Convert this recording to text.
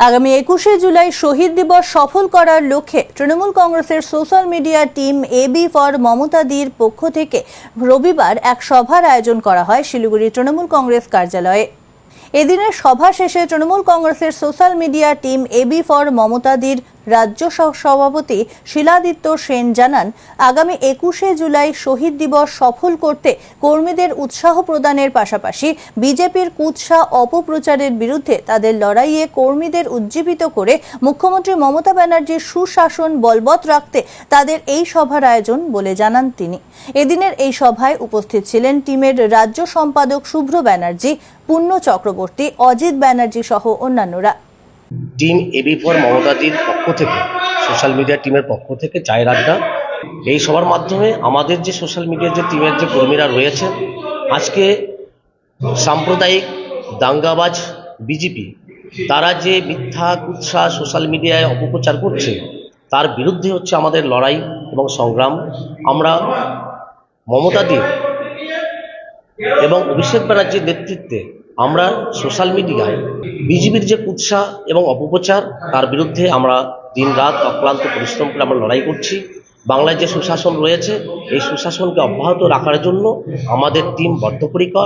আগামী 21শে জুলাই শহীদ দিবস সফল করার লক্ষ্যে তৃণমূল কংগ্রেসের social media team AB for মমতাদির পক্ষ থেকে রবিবার এক সভার আয়োজন করা হয় শিলিগুড়ি তৃণমূল কংগ্রেস কার্যালয়ে। এদিনের সভা শেষে তৃণমূল কংগ্রেসের social media team AB for মমতাদির রাজ্য সভাপতি শিলাদিত্য সেন জানান, আগামী 21শে জুলাই শহীদ দিবস সফল করতে কর্মীদের উৎসাহ প্রদানের পাশাপাশি বিজেপির কুৎসা অপপ্রচারের বিরুদ্ধে তাদের লড়াইয়ে কর্মীদের উজ্জীবিত করে মুখ্যমন্ত্রী মমতা ব্যানার্জির সুশাসন বলবৎ রাখতে তাদের এই সভার আয়োজন বলে জানান তিনি। এদিনের এই সভায় উপস্থিত ছিলেন টিমের রাজ্য সম্পাদক শুভ্র ব্যানার্জি, পুণ্য চক্রবর্তী, অজিত ব্যানার্জি সহ অন্যান্যরা। টিম এবি ফর মমতাদির পক্ষ থেকে, সোশ্যাল মিডিয়া টিমের পক্ষ থেকে চায়ের আড্ডা, এই সবার মাধ্যমে আমাদের যে সোশ্যাল মিডিয়ার যে টিমের যে কর্মীরা রয়েছে, আজকে সাম্প্রদায়িক দাঙ্গাবাজ বিজেপি তারা যে মিথ্যা কুৎসা সোশ্যাল মিডিয়ায় অপপ্রচার করছে, তার বিরুদ্ধে হচ্ছে আমাদের লড়াই এবং সংগ্রাম। আমরা মমতাদির এবং অভিষেক ব্যানার্জির নেতৃত্বে আমরা সোশ্যাল মিডিয়ায় বিজেপির যে কুৎসা এবং অপপ্রচার, তার বিরুদ্ধে আমরা দিনরাত অক্লান্ত পরিশ্রম করে আমরা লড়াই করছি। বাংলায় যে সুশাসন রয়েছে, এই সুশাসনকে অব্যাহত রাখার জন্য আমাদের টিম বদ্ধপরিকর।